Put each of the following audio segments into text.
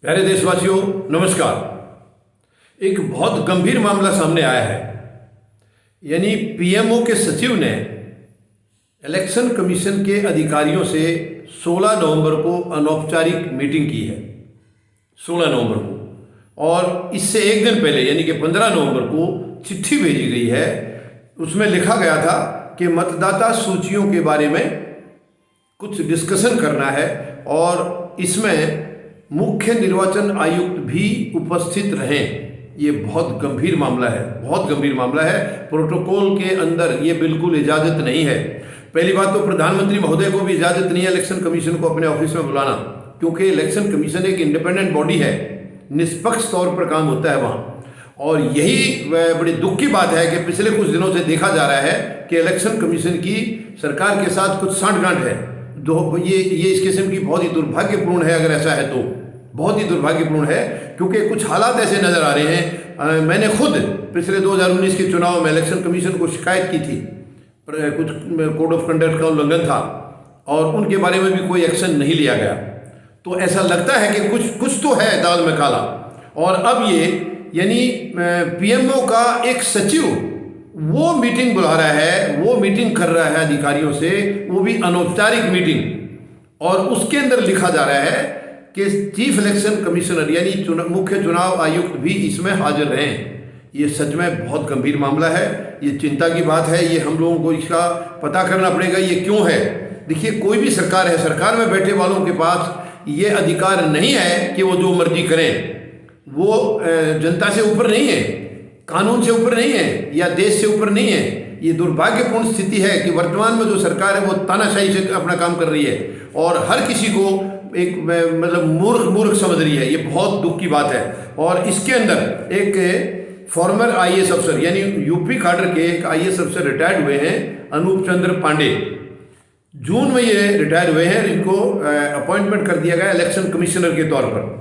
प्यारे देशवासियों, नमस्कार। एक बहुत गंभीर मामला सामने आया है। यानी पीएमओ के सचिव ने इलेक्शन कमीशन के अधिकारियों से 16 नवंबर को अनौपचारिक मीटिंग की है। 16 नवंबर को, और इससे एक दिन पहले यानी कि 15 नवंबर को चिट्ठी भेजी गई है। उसमें लिखा गया था कि मतदाता सूचियों के बारे में कुछ डिस्कशन करना है और इसमें मुख्य निर्वाचन आयुक्त भी उपस्थित रहें। ये बहुत गंभीर मामला है, बहुत गंभीर मामला है। प्रोटोकॉल के अंदर ये बिल्कुल इजाज़त नहीं है। पहली बात तो प्रधानमंत्री महोदय को भी इजाज़त नहीं है इलेक्शन कमीशन को अपने ऑफिस में बुलाना, क्योंकि इलेक्शन कमीशन एक इंडिपेंडेंट बॉडी है, निष्पक्ष तौर पर काम होता है वहाँ। और यही बड़ी दुख की बात है कि पिछले कुछ दिनों से देखा जा रहा है कि इलेक्शन कमीशन की सरकार के साथ कुछ सांठ-गांठ है। ये इस किस्म की बहुत ही दुर्भाग्यपूर्ण है। अगर ऐसा है तो बहुत ही दुर्भाग्यपूर्ण है, क्योंकि कुछ हालात ऐसे नज़र आ रहे हैं। मैंने खुद पिछले 2019 के चुनाव में इलेक्शन कमीशन को शिकायत की थी, कुछ कोड ऑफ कंडक्ट का उल्लंघन था और उनके बारे में भी कोई एक्शन नहीं लिया गया। तो ऐसा लगता है कि कुछ तो है दाल में काला। और अब ये यानी पीएमओ का एक सचिव वो मीटिंग बुला रहा है, वो मीटिंग कर रहा है अधिकारियों से, वो भी अनौपचारिक मीटिंग, और उसके अंदर लिखा जा रहा है कि चीफ इलेक्शन कमिश्नर यानी मुख्य चुनाव आयुक्त भी इसमें हाजिर रहें। ये सच में बहुत गंभीर मामला है, ये चिंता की बात है। ये हम लोगों को इसका पता करना पड़ेगा ये क्यों है। देखिए, कोई भी सरकार है, सरकार में बैठे वालों के पास ये अधिकार नहीं है कि वो जो मर्जी करें। वो जनता से ऊपर नहीं है, कानून से ऊपर नहीं है या देश से ऊपर नहीं है। ये दुर्भाग्यपूर्ण स्थिति है कि वर्तमान में जो सरकार है वो तानाशाही से अपना काम कर रही है और हर किसी को एक मतलब मूर्ख समझ रही है। ये बहुत दुख की बात है। और इसके अंदर एक फॉर्मर आईएएस अफसर यानी यूपी काडर के एक आईएएस अफसर रिटायर्ड हुए हैं, अनूप चंद्र पांडे। जून में ये रिटायर हुए हैं। इनको अपॉइंटमेंट कर दिया गया इलेक्शन कमिश्नर के तौर पर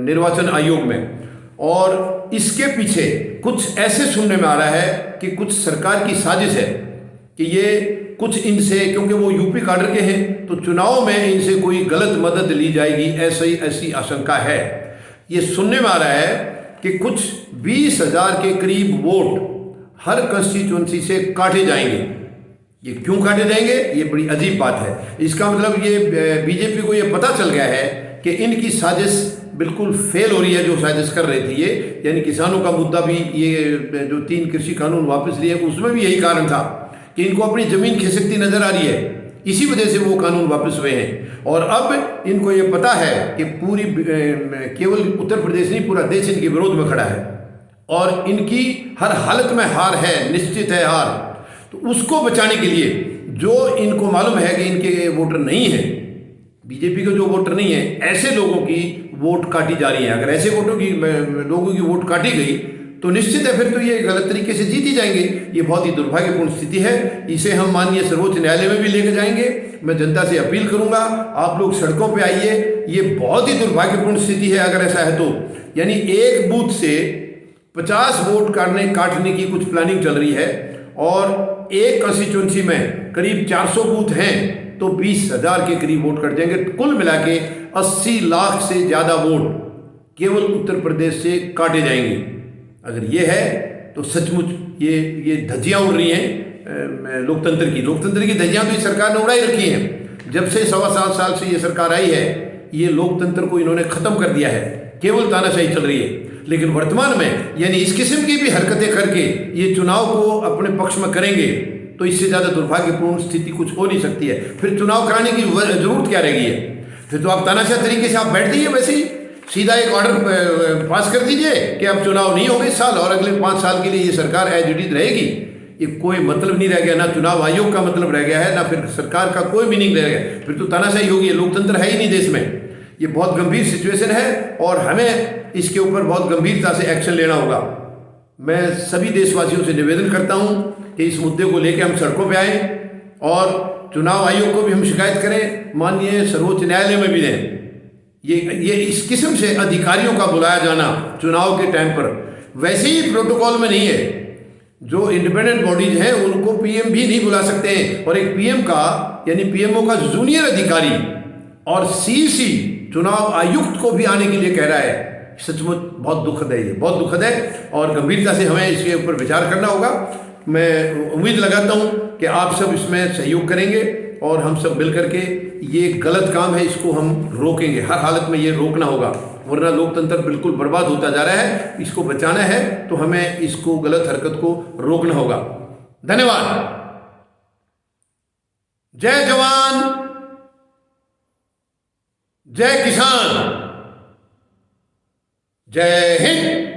निर्वाचन आयोग में। और इसके पीछे कुछ ऐसे सुनने में आ रहा है कि कुछ सरकार की साजिश है कि ये कुछ इनसे, क्योंकि वो यूपी काडर के हैं, तो चुनाव में इनसे कोई गलत मदद ली जाएगी, ऐसी आशंका है। ये सुनने में आ रहा है कि कुछ 20,000 के करीब वोट हर कंस्टिट्यूंसी से काटे जाएंगे। ये क्यों काटे जाएंगे, ये बड़ी अजीब बात है। इसका मतलब ये बीजेपी को ये पता चल गया है कि इनकी साजिश बिल्कुल फेल हो रही है, जो साजिश कर रही थी ये। यानी किसानों का मुद्दा भी, ये जो 3 कृषि कानून वापस लिए उसमें भी यही कारण था कि इनको अपनी ज़मीन खिसकती नज़र आ रही है, इसी वजह से वो कानून वापस हुए हैं। और अब इनको ये पता है कि पूरी केवल उत्तर प्रदेश नहीं, पूरा देश इनके विरोध में खड़ा है और इनकी हर हालत में हार है, निश्चित है हार। तो उसको बचाने के लिए जो इनको मालूम है कि इनके वोटर नहीं है, बीजेपी के जो वोटर नहीं है, ऐसे लोगों की वोट काटी जा रही है। अगर ऐसे लोगों की वोट काटी गई तो निश्चित है फिर तो ये गलत तरीके से जीत ही जाएंगे। ये बहुत ही दुर्भाग्यपूर्ण स्थिति है। इसे हम माननीय सर्वोच्च न्यायालय में भी लेकर जाएंगे। मैं जनता से अपील करूंगा, आप लोग सड़कों पे आइए। ये बहुत ही दुर्भाग्यपूर्ण स्थिति है अगर ऐसा है तो। यानी एक बूथ से 50 वोट काटने की कुछ प्लानिंग चल रही है और एक कंस्टिट्यूंसी में करीब 400 बूथ हैं तो 20,000 के करीब वोट कट जाएंगे। कुल मिला के 80 लाख से ज़्यादा वोट केवल उत्तर प्रदेश से काटे जाएंगे। अगर ये है तो सचमुच ये धज्जियाँ उड़ रही हैं लोकतंत्र की धज्जियाँ तो इस सरकार ने उड़ाई रखी हैं। जब से 7.25 साल से ये सरकार आई है, ये लोकतंत्र को इन्होंने ख़त्म कर दिया है, केवल तानाशाही चल रही है। लेकिन वर्तमान में यानी इस किस्म की भी हरकतें करके ये चुनाव को अपने पक्ष में करेंगे तो इससे ज़्यादा दुर्भाग्यपूर्ण स्थिति कुछ हो नहीं सकती है। फिर चुनाव कराने की जरूरत क्या रह गई है? फिर तो आप तानाशाह तरीके से आप बैठ जाइए, वैसे ही सीधा एक ऑर्डर पास कर दीजिए कि अब चुनाव नहीं होंगे इस साल और अगले 5 साल के लिए ये सरकार एज इट इज रहेगी। ये कोई मतलब नहीं रह गया, ना चुनाव आयोग का मतलब रह गया है, ना फिर सरकार का कोई मीनिंग रह गया। फिर तो तानाशाही होगी, लोकतंत्र है ही नहीं देश में। ये बहुत गंभीर सिचुएशन है और हमें इसके ऊपर बहुत गंभीरता से एक्शन लेना होगा। मैं सभी देशवासियों से निवेदन करता हूँ कि इस मुद्दे को लेकर हम सड़कों पर आएँ और चुनाव आयोग को भी हम शिकायत करें, माननीय सर्वोच्च न्यायालय में भी दें। ये इस किस्म से अधिकारियों का बुलाया जाना चुनाव के टाइम पर वैसे ही प्रोटोकॉल में नहीं है। जो इंडिपेंडेंट बॉडीज हैं उनको पीएम भी नहीं बुला सकते हैं। और एक पीएम का यानी पीएमओ का जूनियर अधिकारी और सीसी चुनाव आयुक्त को भी आने के लिए कह रहा है, सचमुच बहुत दुखद है, ये बहुत दुखद है और गंभीरता से हमें इसके ऊपर विचार करना होगा। मैं उम्मीद लगाता हूँ कि आप सब इसमें सहयोग करेंगे और हम सब मिल करके ये गलत काम है इसको हम रोकेंगे। हर हालत में ये रोकना होगा, वरना लोकतंत्र बिल्कुल बर्बाद होता जा रहा है। इसको बचाना है तो हमें इसको गलत हरकत को रोकना होगा। धन्यवाद। जय जवान, जय किसान, जय हिंद।